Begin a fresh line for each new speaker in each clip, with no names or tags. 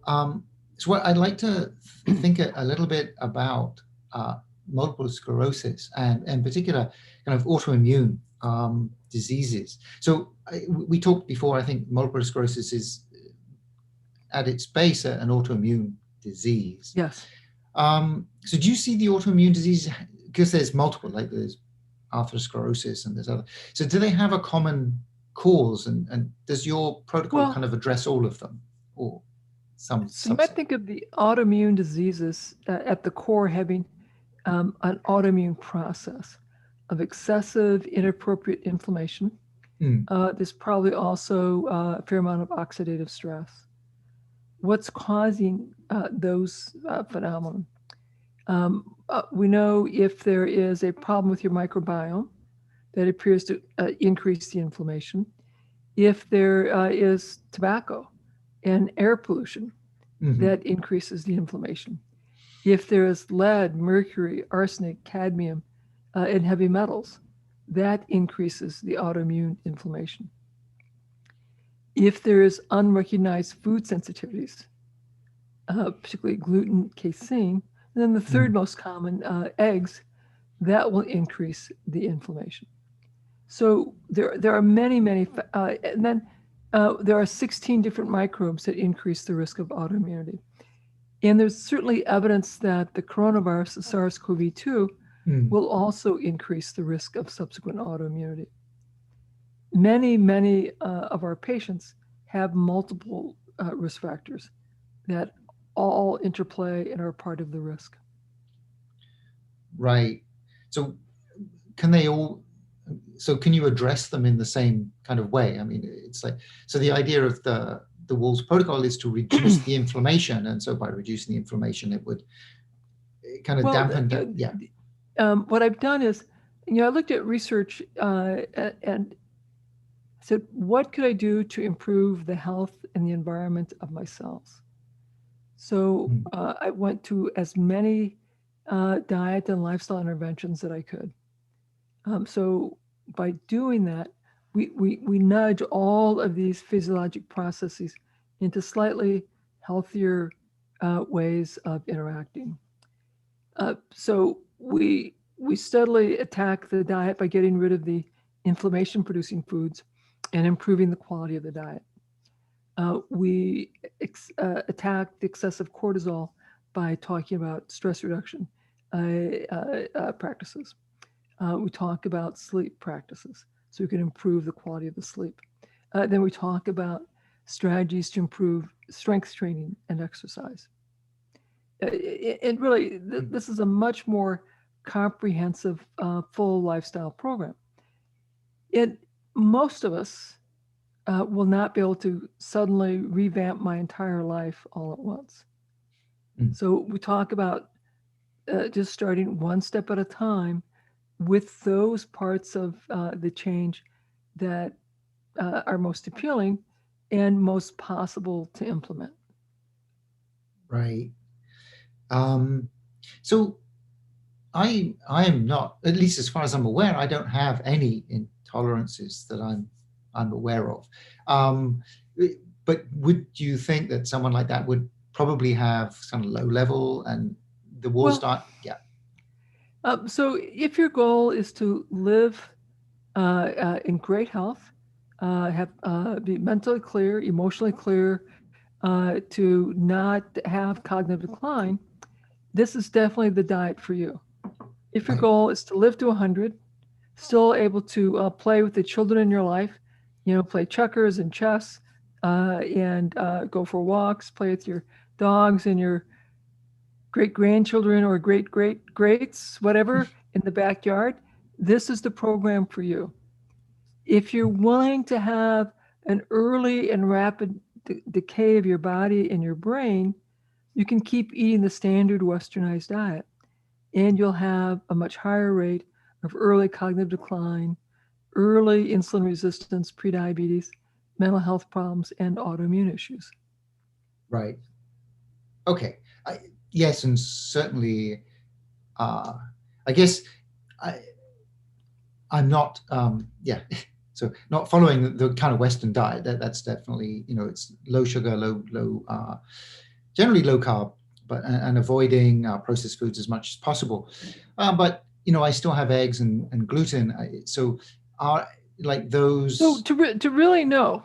So what I'd like to think a little bit about multiple sclerosis and in particular kind of autoimmune diseases. So we talked before, I think multiple sclerosis is at its base an autoimmune disease.
Yes.
So do you see the autoimmune disease, because there's multiple, like there's atherosclerosis and there's other, so do they have a common cause, and does your protocol kind of address all of them or some
So you
subset?
might think of the autoimmune diseases at the core having an autoimmune process of excessive inappropriate inflammation. There's probably also a fair amount of oxidative stress. What's causing those phenomena? We know if there is a problem with your microbiome, that appears to increase the inflammation. If there is tobacco and air pollution, that increases the inflammation. If there is lead, mercury, arsenic, cadmium, and heavy metals, that increases the autoimmune inflammation. If there is unrecognized food sensitivities, particularly gluten, casein, and then the third most common, eggs, that will increase the inflammation. So there are many, and then there are 16 different microbes that increase the risk of autoimmunity. And there's certainly evidence that the coronavirus, the SARS-CoV-2, will also increase the risk of subsequent autoimmunity. Many of our patients have multiple risk factors that all interplay and are part of the risk.
Right. So can you address them in the same kind of way? I mean, it's like, so the idea of the Wahls protocol is to reduce the inflammation, and so by reducing the inflammation, it would kind of dampen that.
What I've done is, I looked at research and said, what could I do to improve the health and the environment of my cells? So I went to as many diet and lifestyle interventions that I could. So by doing that, we nudge all of these physiologic processes into slightly healthier ways of interacting. So we steadily attack the diet by getting rid of the inflammation-producing foods and improving the quality of the diet. We attack the excessive cortisol by talking about stress reduction practices. We talk about sleep practices, so we can improve the quality of the sleep. Then we talk about strategies to improve strength training and exercise. And really, this is a much more comprehensive, full lifestyle program. Most of us will not be able to suddenly revamp my entire life all at once. So we talk about just starting one step at a time with those parts of the change that are most appealing and most possible to implement.
Right. So I am not, at least as far as I'm aware, I don't have any intolerances that I'm aware of. But would you think that someone like that would probably have some low level and the Wahls diet? Yeah.
So if your goal is to live in great health, be mentally clear, emotionally clear, to not have cognitive decline, this is definitely the diet for you. If your goal is to live to 100, still able to play with the children in your life, play checkers and chess, and go for walks, play with your dogs and your great-grandchildren or great-great-greats, whatever, in the backyard, this is the program for you. If you're willing to have an early and rapid decay of your body and your brain, you can keep eating the standard westernized diet, and you'll have a much higher rate of early cognitive decline, early insulin resistance, prediabetes, mental health problems, and autoimmune issues.
Right. Okay. Yes, and certainly, I guess I'm not, so not following the kind of Western diet. That's definitely, it's low sugar, low generally low carb, but and avoiding processed foods as much as possible. But I still have eggs and gluten. So are like those.
So to really know,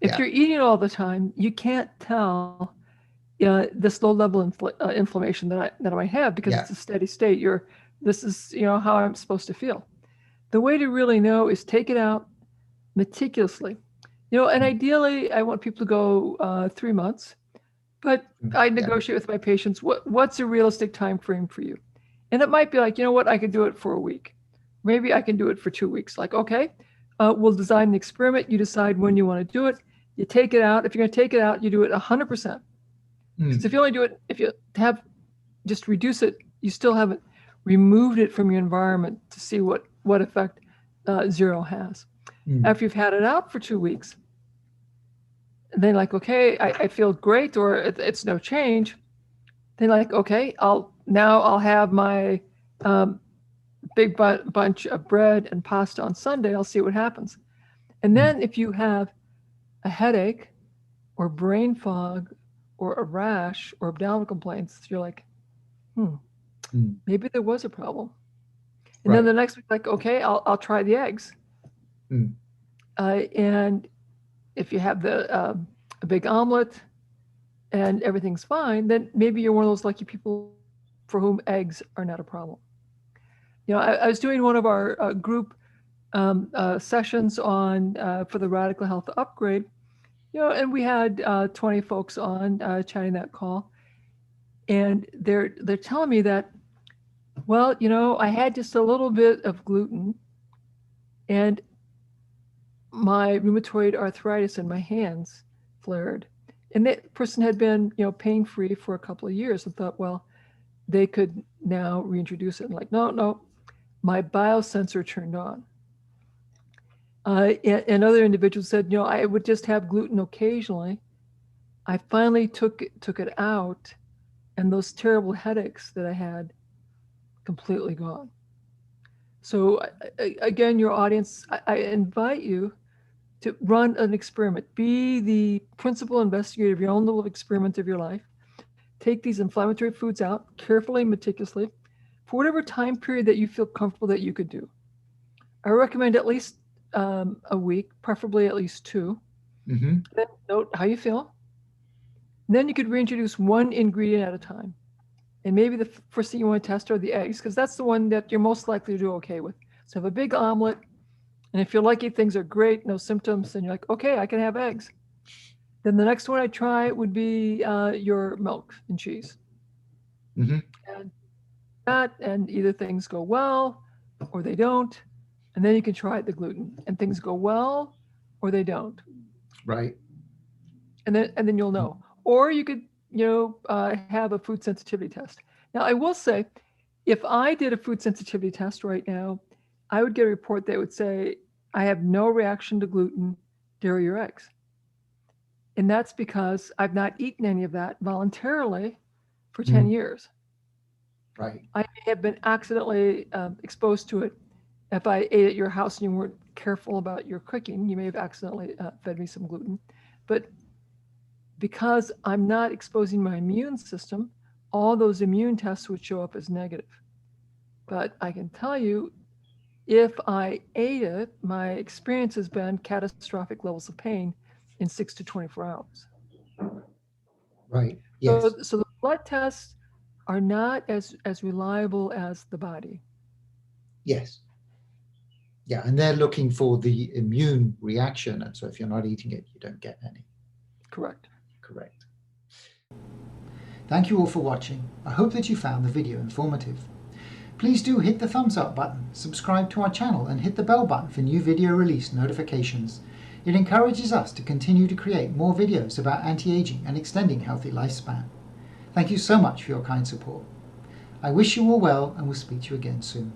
if
Yeah.
you're eating it all the time, you can't tell this low level inflammation that I might have, because
Yeah.
it's a steady state. This is how I'm supposed to feel. The way to really know is take it out meticulously. And ideally, I want people to go 3 months, but I negotiate with my patients. What's a realistic time frame for you? And it might be like, what, I could do it for a week. Maybe I can do it for 2 weeks. Like, okay, we'll design an experiment. You decide when you want to do it. You take it out. If you're going to take it out, you do it 100%. Because if you only do it, if you have just reduce it, you still haven't removed it from your environment to see what effect zero has. After you've had it out for 2 weeks, then like, okay, I feel great, or it's no change. Then like, okay, I'll have my big bunch of bread and pasta on Sunday. I'll see what happens. And then if you have a headache or brain fog or a rash or abdominal complaints, you're like, maybe there was a problem. And then the next week, like, okay, I'll try the eggs. And if you have a big omelet and everything's fine, then maybe you're one of those lucky people for whom eggs are not a problem. I was doing one of our group sessions on for the Radical Health Upgrade, and we had 20 folks on chatting that call, and they're telling me that, well, I had just a little bit of gluten, and my rheumatoid arthritis in my hands flared. And that person had been, pain-free for a couple of years, and thought, well, they could now reintroduce it. And like, no, my biosensor turned on. And other individuals said, I would just have gluten occasionally. I finally took it out, and those terrible headaches that I had completely gone. So again, your audience, I invite you to run an experiment. Be the principal investigator of your own little experiment of your life. Take these inflammatory foods out carefully, meticulously, for whatever time period that you feel comfortable that you could do. I recommend at least a week, preferably at least 2. Then note how you feel. And then you could reintroduce one ingredient at a time. And maybe the first thing you want to test are the eggs, because that's the one that you're most likely to do okay with. So have a big omelet, and if you're lucky, things are great, no symptoms, then you're like, okay, I can have eggs. Then the next one I try would be your milk and cheese. And that, and either things go well or they don't, and then you can try the gluten, and things go well or they don't.
Right.
And then you'll know. Or you could have a food sensitivity test. Now, I will say, if I did a food sensitivity test right now, I would get a report that would say, I have no reaction to gluten, dairy, or eggs. And that's because I've not eaten any of that voluntarily for 10 years.
Right.
I may have been accidentally exposed to it. If I ate at your house and you weren't careful about your cooking, you may have accidentally fed me some gluten. But because I'm not exposing my immune system, all those immune tests would show up as negative. But I can tell you, if I ate it, my experience has been catastrophic levels of pain in 6 to 24 hours.
Right. Yes.
So the blood tests are not as reliable as the body.
Yes. Yeah, and they're looking for the immune reaction, and so if you're not eating it, you don't get any.
Correct.
Thank you all for watching. I hope that you found the video informative. Please do hit the thumbs up button, subscribe to our channel, and hit the bell button for new video release notifications. It encourages us to continue to create more videos about anti-aging and extending healthy lifespan. Thank you so much for your kind support. I wish you all well, and will speak to you again soon.